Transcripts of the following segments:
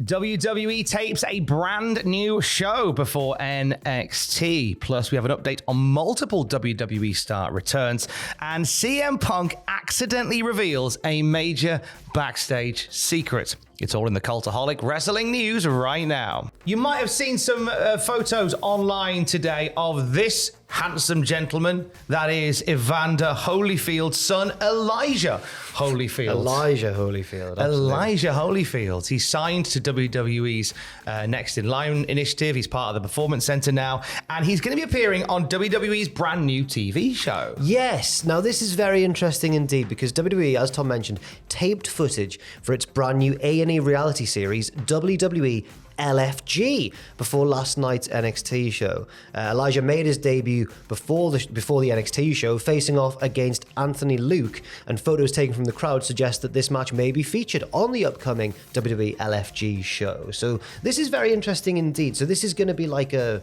WWE tapes a brand new show before NXT. Plus, we have an update on multiple WWE star returns. And CM Punk accidentally reveals a major backstage secret. It's all in the Cultaholic Wrestling news right now. You might have seen some photos online today of this handsome gentleman. That is Evander Holyfield's son, Elijah Holyfield. Elijah Holyfield. He's signed to WWE's Next in Line initiative. He's part of the Performance Center now, and he's going to be appearing on WWE's brand new TV show. Yes. Now, this is very interesting indeed, because WWE, as Tom mentioned, taped footage for its brand new A&E reality series, WWE LFG, before last night's NXT show. Elijah made his debut before the NXT show, facing off against Anthony Luke, and photos taken from the crowd suggest that this match may be featured on the upcoming WWE LFG show. So this is very interesting indeed. So this is going to be like a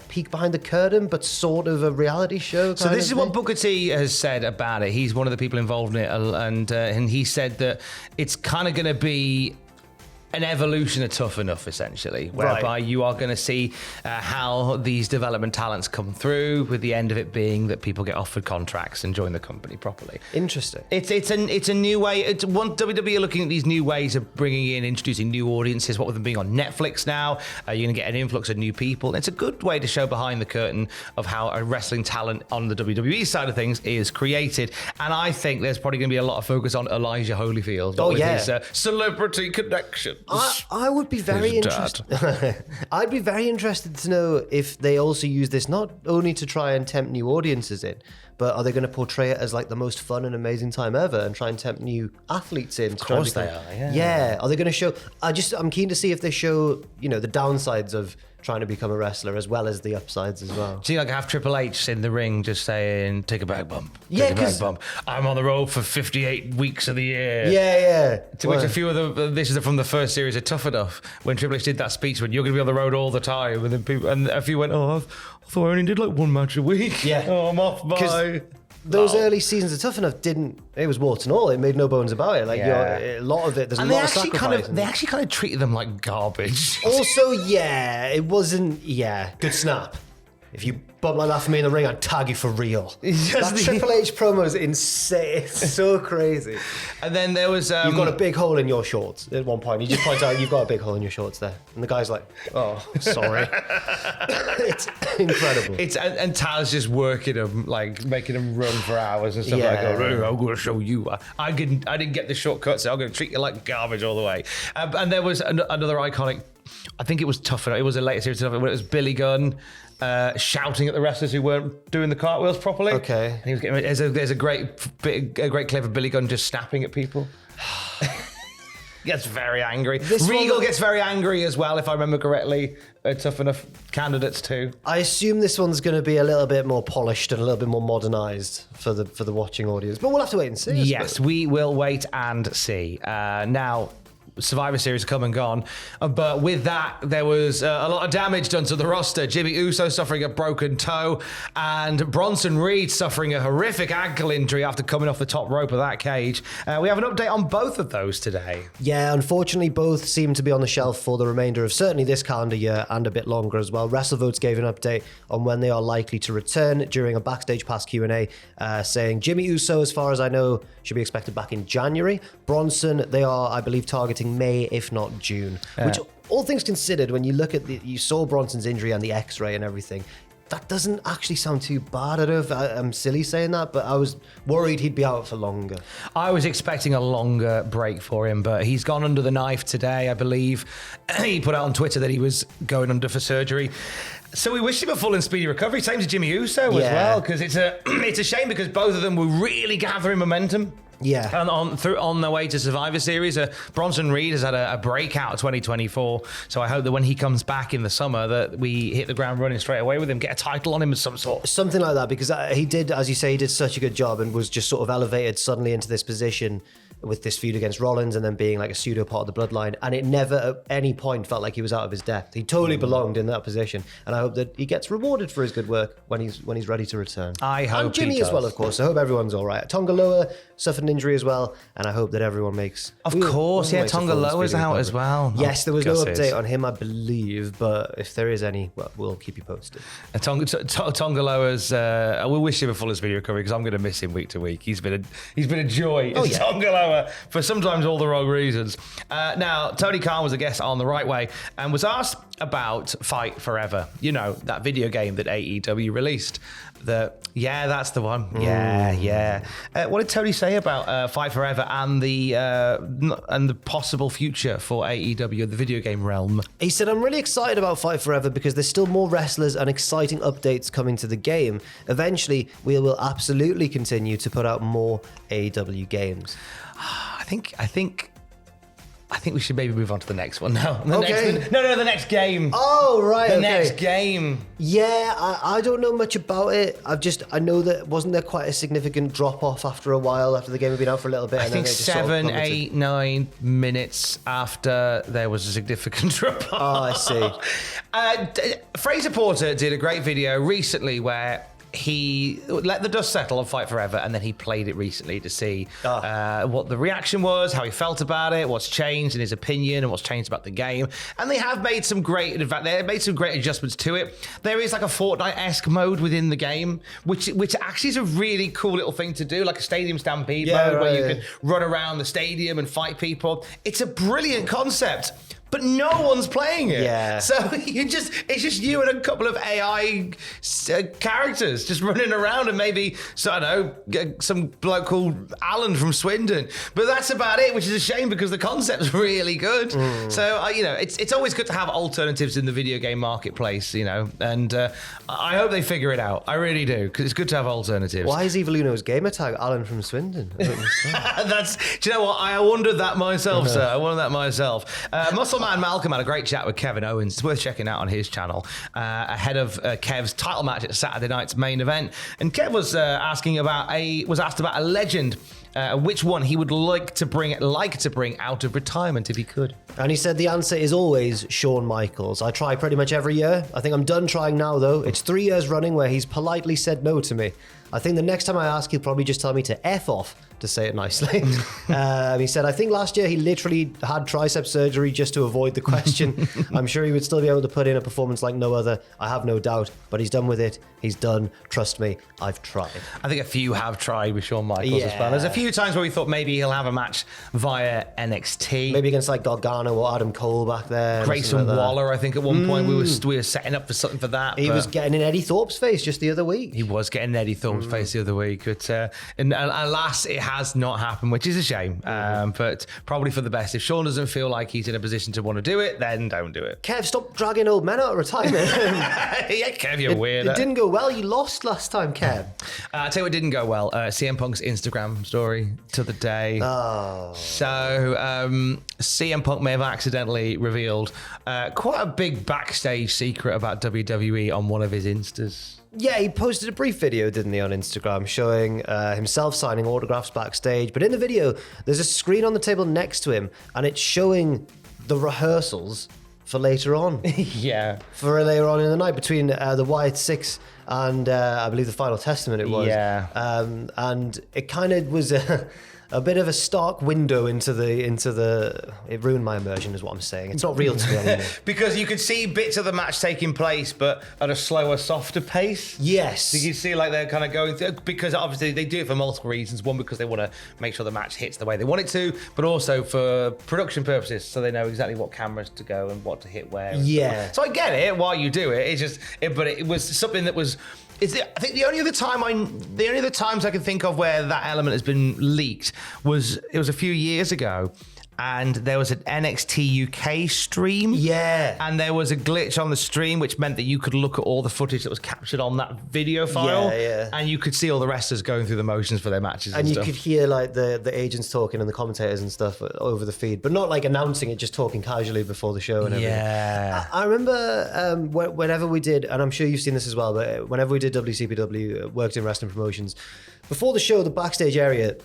peek behind the curtain, but sort of a reality show. So this is what Booker T has said about it. He's one of the people involved in it, and he said that it's kind of going to be an evolution of Tough Enough, essentially, whereby you are going to see how these development talents come through, with the end of it being that people get offered contracts and join the company properly. Interesting. It's a new way. It's one WWE are looking at these new ways of bringing in, introducing new audiences. What with them being on Netflix now, you're going to get an influx of new people. It's a good way to show behind the curtain of how a wrestling talent on the WWE side of things is created. And I think there's probably going to be a lot of focus on Elijah Holyfield. Oh, yeah. His celebrity connection. I would be very interested. I'd be very interested to know if they also use this not only to try and tempt new audiences in, but are they going to portray it as like the most fun and amazing time ever and try and tempt new athletes in? Of course they are. Yeah. Are they going to show? I'm keen to see if they show, the downsides of trying to become a wrestler as well as the upsides as well. Do you have Triple H in the ring just saying, take a back bump? Yeah, because I'm on the road for 58 weeks of the year. Yeah. To which a few of this is from the first series of Tough Enough, when Triple H did that speech when you're going to be on the road all the time, and then people, and a few went, I thought I only did like one match a week. Yeah. Oh, I'm off by. Those early seasons of Tough Enough it was warts and all. It made no bones about it. A lot of it, there's a lot of sacrifice. They actually kind of treated them like garbage. Also, it wasn't, good snap. If you bump like that for me in the ring, I'd tag you for real. That Triple H promo is insane. It's so crazy. And then there was... you've got a big hole in your shorts at one point. He just points out, you've got a big hole in your shorts there. And the guy's like, oh, sorry. It's incredible. And Taz just working him, like making him run for hours and stuff like that. I'm going to show you. I didn't get the shortcut, so I'm going to treat you like garbage all the way. And there was another iconic... I think it was Tough Enough. It was a later series of Tough Enough, when it was Billy Gunn shouting at the wrestlers who weren't doing the cartwheels properly. Okay. And he was getting, there's a great clip of Billy Gunn just snapping at people. Gets very angry. Regal gets very angry as well, if I remember correctly. Tough Enough candidates too. I assume this one's going to be a little bit more polished and a little bit more modernised for the watching audience. But we'll have to wait and see. Yes, we will wait and see. Now, Survivor Series come and gone, but with that there was a lot of damage done to the roster. Jimmy Uso suffering a broken toe, and Bronson Reed suffering a horrific ankle injury after coming off the top rope of that cage. We have an update on both of those today. Yeah, unfortunately both seem to be on the shelf for the remainder of certainly this calendar year and a bit longer as well. WrestleVotes gave an update on when they are likely to return during a Backstage Pass Q&A, saying Jimmy Uso, as far as I know, should be expected back in January. Bronson, they are, I believe, targeting May, if not June. Which, all things considered, when you look at you saw Bronson's injury and the X-ray and everything, that doesn't actually sound too bad. I don't know if I'm silly saying that, but I was worried he'd be out for longer. I was expecting a longer break for him, but he's gone under the knife today, I believe. He put out on Twitter that he was going under for surgery. So we wish him a full and speedy recovery. Same to Jimmy Uso as well, because it's a shame, because both of them were really gathering momentum. Yeah. And on their way to Survivor Series, Bronson Reed has had a breakout 2024. So I hope that when he comes back in the summer, that we hit the ground running straight away with him, get a title on him of some sort. Something like that, because he did, as you say, he did such a good job and was just sort of elevated suddenly into this position with this feud against Rollins and then being like a pseudo part of the bloodline, and it never at any point felt like he was out of his depth. He totally belonged in that position, and I hope that he gets rewarded for his good work when he's ready to return. I hope and Jimmy he as well, does. of course. I hope everyone's all right. Tonga Loa suffered an injury as well, and I hope that everyone makes. Of course, yeah. Tonga Loa's out as well. Yes, there was no Gusses. update on him, I believe, but if there is any, well, we'll keep you posted. Tonga Loa's. I will wish him a full speedy recovery because I'm going to miss him week to week. He's been a joy. Oh, yeah. Tonga Loa for sometimes all the wrong reasons. Now, Tony Khan was a guest on The Right Way and was asked about Fight Forever. You know, that video game that AEW released. That's the one. Yeah. What did Tony say about Fight Forever and the possible future for AEW, the video game realm? He said, I'm really excited about Fight Forever because there's still more wrestlers and exciting updates coming to the game. Eventually, we will absolutely continue to put out more AEW games. I think we should maybe move on to the next one now. The next game. Oh, right. The next game. Yeah, I don't know much about it. I know that wasn't there quite a significant drop off after a while after the game had been out for a little bit. I and think then they just 7, sort of 8, 9 minutes after there was a significant drop off. Oh, I see. Fraser Porter did a great video recently where he let the dust settle on Fight Forever, and then he played it recently to see what the reaction was, how he felt about it, what's changed in his opinion, and what's changed about the game. And they have made some great, in fact, they made some great adjustments to it. There is like a Fortnite-esque mode within the game, which actually is a really cool little thing to do, like a Stadium Stampede mode where you can run around the stadium and fight people. It's a brilliant concept. But no one's playing it. Yeah. So it's just you and a couple of AI characters just running around and maybe, so I don't know, some bloke called Alan from Swindon. But that's about it, which is a shame because the concept's really good. So, it's always good to have alternatives in the video game marketplace, and I hope they figure it out. I really do, because it's good to have alternatives. Why is Evil Uno's gamer tag Alan from Swindon? Do you know what? I wondered that myself, sir. I wondered that myself. Muscle Man Malcolm had a great chat with Kevin Owens. It's worth checking out on his channel ahead of Kev's title match at Saturday night's main event. And Kev was asked about a legend. Which one he would like to bring out of retirement if he could. And he said the answer is always Shawn Michaels. I try pretty much every year. I think I'm done trying now, though. It's 3 years running where he's politely said no to me. I think the next time I ask, he'll probably just tell me to F off, to say it nicely. He said, I think last year he literally had tricep surgery just to avoid the question. I'm sure he would still be able to put in a performance like no other. I have no doubt. But he's done with it. He's done. Trust me, I've tried. I think a few have tried with Shawn Michaels as well. There's a few times where we thought maybe he'll have a match via NXT. Maybe against like Gargano or Adam Cole back there. Grayson Waller, I think at one point we were setting up for something for that. He was getting in Eddie Thorpe's face just the other week. He was getting in Eddie Thorpe's face the other week. But and alas, it has not happened, which is a shame. But probably for the best. If Shawn doesn't feel like he's in a position to want to do it, then don't do it. Kev, stop dragging old men out of retirement. Yeah, Kev, you're weird. It didn't go well. You lost last time, Kev. I'll tell you what didn't go well. CM Punk's Instagram story to the day. Oh. So CM Punk may have accidentally revealed quite a big backstage secret about WWE on one of his Instas. Yeah, he posted a brief video, didn't he, on Instagram, showing himself signing autographs backstage. But in the video, there's a screen on the table next to him, and it's showing the rehearsals for later on. Yeah. For later on in the night, between the Wyatt Six and I believe the Final Testament it was. Yeah. And it kind of was a bit of a stark window into the. It ruined my immersion, is what I'm saying. It's not real to me anymore. Because you could see bits of the match taking place, but at a slower, softer pace. Yes. So you see, like, they're kind of going through, because obviously they do it for multiple reasons. One, because they want to make sure the match hits the way they want it to, but also for production purposes, so they know exactly what cameras to go and what to hit where. Yeah. So I get it why you do it. It's just, but it was something that was. I think the only other times I can think of where that element has been leaked was a few years ago, and there was an NXT UK stream. Yeah. And there was a glitch on the stream, which meant that you could look at all the footage that was captured on that video file. Yeah. And you could see all the wrestlers going through the motions for their matches and you stuff. could hear like the agents talking and the commentators and stuff over the feed, but not like announcing it, just talking casually before the show and everything. Yeah. I remember whenever we did, and I'm sure you've seen this as well, but whenever we did WCPW, worked in wrestling promotions, before the show, the backstage area,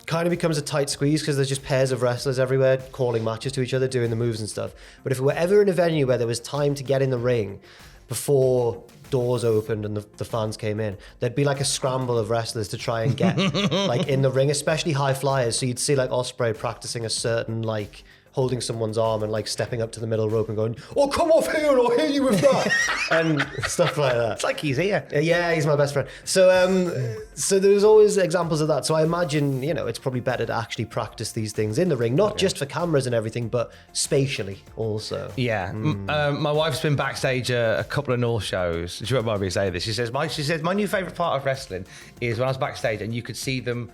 kind of becomes a tight squeeze because there's just pairs of wrestlers everywhere calling matches to each other, doing the moves and stuff. But if we were ever in a venue where there was time to get in the ring before doors opened and the fans came in, there'd be like a scramble of wrestlers to try and get like in the ring, especially high flyers. So you'd see like Ospreay practicing a certain like holding someone's arm and like stepping up to the middle rope and going, "Oh, come off here and I'll hit you with that," and stuff like that. It's like he's here. Yeah, he's my best friend. So there's always examples of that. So I imagine, it's probably better to actually practice these things in the ring, not just for cameras and everything, but spatially also. Yeah. My wife's been backstage a couple of North shows. She won't mind me saying this. She says my new favourite part of wrestling is when I was backstage and you could see them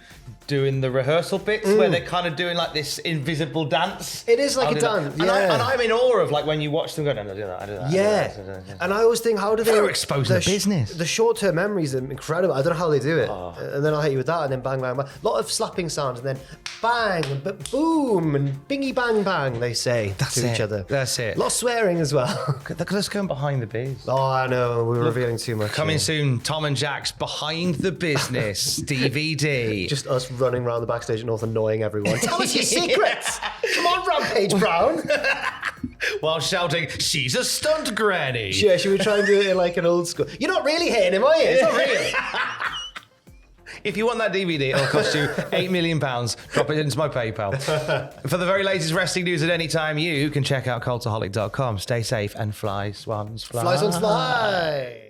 doing the rehearsal bits where they're kind of doing like this invisible dance. It is like a dance, and I'm in awe of like when you watch them go, no, I do that. Yeah. And I always think, how do they... They're exposing the business. The short-term memories are incredible. I don't know how they do it. And then I'll hit you with that, and then bang, bang, bang. A lot of slapping sounds, and then bang, and boom, and bingy bang, bang, they say to each other. That's it. A lot of swearing as well. Let's go behind the biz. Oh, I know. We're revealing too much. Coming soon, Tom and Jack's Behind the Business DVD. Just us running around the backstage at North annoying everyone. Tell us your secrets. Come on, Rampage Brown. While shouting, "She's a stunt granny." Yeah, should we try and do it in like an old school? You're not really hitting him, are you? It's not real. If you want that DVD, it'll cost you £8 million. Drop it into my PayPal. For the very latest wrestling news at any time, you can check out cultaholic.com. Stay safe and fly, swans, fly. Fly, swans, fly.